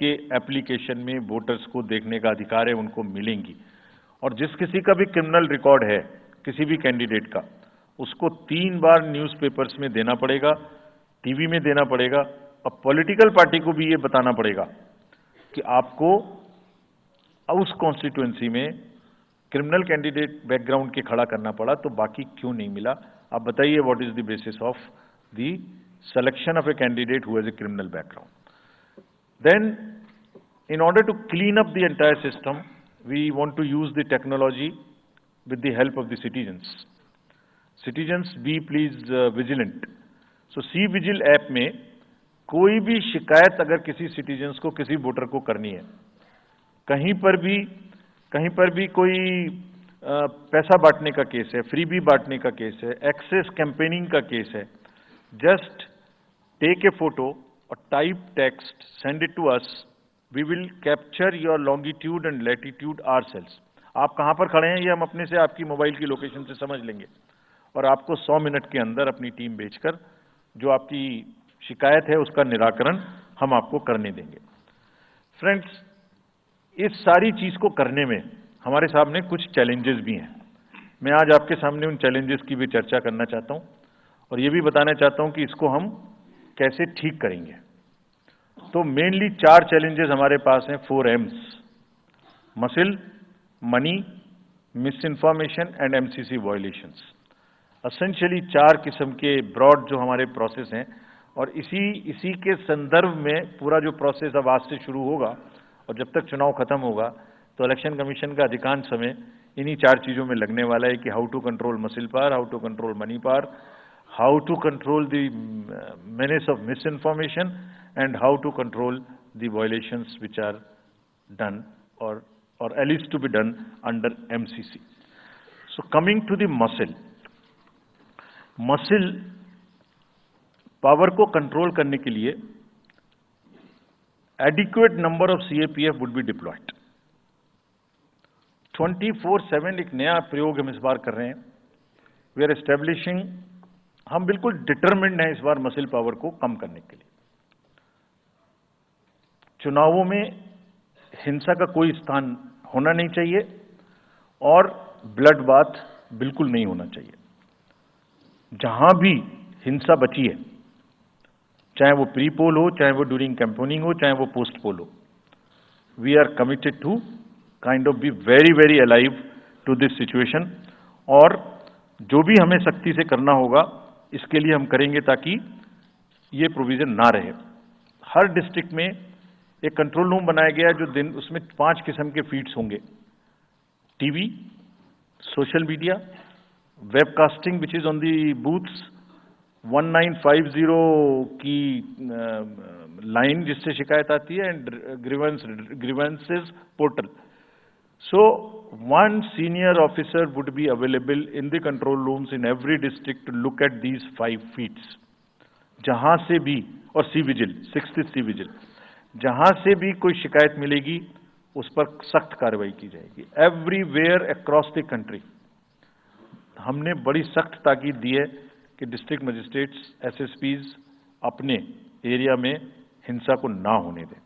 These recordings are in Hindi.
के एप्लीकेशन में वोटर्स को देखने का अधिकार है, उनको मिलेंगी। और जिस किसी का भी क्रिमिनल रिकॉर्ड है किसी भी कैंडिडेट का, उसको 3 बार न्यूज़पेपर्स में देना पड़ेगा, टीवी में देना पड़ेगा, और पॉलिटिकल पार्टी को भी ये बताना पड़ेगा कि आपको उस कॉन्स्टिट्यूएंसी में क्रिमिनल कैंडिडेट बैकग्राउंड के खड़ा करना पड़ा, तो बाकी क्यों नहीं मिला। आप बताइए, what is the basis of the selection of a candidate who has a criminal background. Then, in order to clean up the entire system, we want to use the technology with the help of the citizens. Citizens, be please vigilant. So, C-Vigil app में कोई भी शिकायत अगर किसी citizens को, किसी वोटर को करनी है, कहीं पर भी कोई पैसा बांटने का केस है, फ्रीबी बांटने का केस है, एक्सेस कैंपेनिंग का केस है, just take a photo or type text, send it to us. We will capture your longitude and latitude ourselves. आप कहाँ पर खड़े हैं ये हम अपने से आपकी मोबाइल की लोकेशन से समझ लेंगे और आपको 100 मिनट के अंदर अपनी टीम भेजकर जो आपकी शिकायत है उसका निराकरण हम आपको करने देंगे। फ्रेंड्स, इस सारी चीज को करने में हमारे सामने कुछ चैलेंजेस भी हैं। मैं आज आपके सामने उन चैलेंजेस की भी चर्चा करना चाहता हूं और ये भी बताना चाहता हूं कि इसको हम कैसे ठीक करेंगे। तो मेनली 4 चैलेंजेस हमारे पास हैं, 4 M's: muscle, money, miss information and MCC violations. Essentially 4 किस्म के ब्रॉड जो हमारे प्रोसेस हैं और इसी के संदर्भ में पूरा जो प्रोसेस अब आज से शुरू होगा और जब तक चुनाव खत्म होगा तो इलेक्शन कमीशन का अधिकांश समय इन्हीं 4 चीजों में लगने वाला है कि how to control muscle power, how to control money power, how to control the menace of misinformation, and how to control the violations which are done or at least to be done under MCC. So coming to the muscle power को control करने के लिए adequate number of CAPF would be deployed. 24/7 एक नया प्रयोग हम इस बार कर रहे हैं। We are establishing, हम बिल्कुल डिटरमिन्ड हैं इस बार मसिल पावर को कम करने के लिए। चुनावों में हिंसा का कोई स्थान होना नहीं चाहिए और ब्लड बाथ बिल्कुल नहीं होना चाहिए। जहां भी हिंसा बची है, चाहे वो प्री पोल हो, चाहे वो ड्यूरिंग कैंपेनिंग हो, चाहे वो पोस्ट पोल हो, we are committed to kind of be very very alive to this situation और जो भी हमें सख्ती से करना होगा इसके लिए हम करेंगे ताकि ये प्रोविजन ना रहे। हर डिस्ट्रिक्ट में एक कंट्रोल रूम बनाया गया है जो उसमें 5 किस्म के फीड्स होंगे: TV, social media, webcasting which is on the booths, 1950 की लाइन जिससे शिकायत आती है, and grievances portal. So, one senior officer would be available in the control rooms in every district to look at these 5 feeds. जहां से भी, और C-Vigil, 6th C-Vigil, जहां से भी कोई शिकायत मिलेगी उस पर सख्त कार्रवाई की जाएगी। एवरीवेयर अक्रॉस द कंट्री हमने बड़ी सख्त ताकीद दी है कि डिस्ट्रिक्ट मजिस्ट्रेट्स, SSPs अपने एरिया में हिंसा को ना होने दें।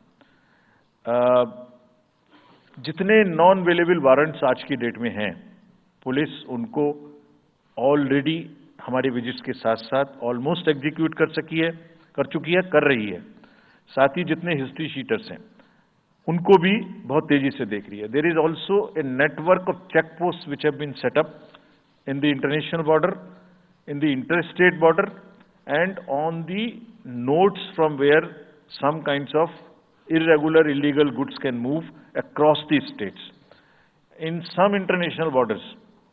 जितने नॉन अवेलेबल वारंट्स आज की डेट में हैं, पुलिस उनको ऑलरेडी हमारे विजिट्स के साथ साथ ऑलमोस्ट एग्जीक्यूट कर चुकी है, कर रही है। साथ ही जितने हिस्ट्री शीटर्स हैं उनको भी बहुत तेजी से देख रही है। There is also a network of check post which have been set up in the international border, in the inter-state border and on the nodes from where some kinds of irregular illegal goods can move across the states. In some international borders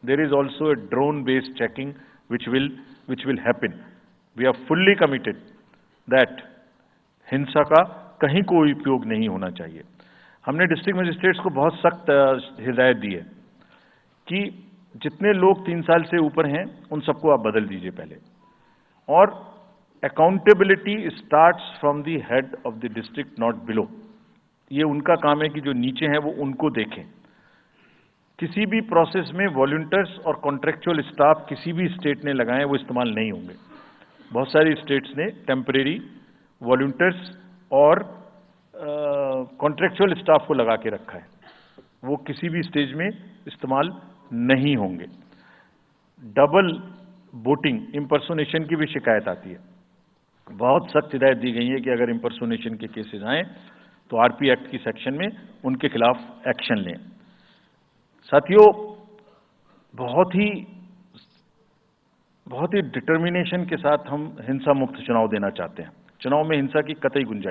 there is also a drone based checking which will happen. We are fully committed that हिंसा का कहीं कोई उपयोग नहीं होना चाहिए। हमने डिस्ट्रिक्ट मजिस्ट्रेट्स को बहुत सख्त हिदायत दी है कि जितने लोग 3 साल से ऊपर हैं उन सबको आप बदल दीजिए पहले, और accountability starts from the head of the district, not below. ये उनका काम है कि जो नीचे हैं वो उनको देखें। किसी भी प्रोसेस में वॉलंटियर्स और कॉन्ट्रेक्चुअल स्टाफ किसी भी स्टेट ने लगाए वो इस्तेमाल नहीं होंगे। बहुत सारी स्टेट्स ने टेम्परेरी वॉलंटियर्स और कॉन्ट्रेक्चुअल स्टाफ को लगा के रखा है, वो किसी भी स्टेज में इस्तेमाल नहीं होंगे। डबल वोटिंग, इम्पर्सोनेशन की भी शिकायत आती है। बहुत सख्त हिदायत दी गई है कि अगर इम्पर्सोनेशन के केसेस आए तो आरपी एक्ट की सेक्शन में उनके खिलाफ एक्शन लें। साथियों, बहुत ही डिटर्मिनेशन के साथ हम हिंसा मुक्त चुनाव देना चाहते हैं। चुनाव में हिंसा की कतई गुंजाइश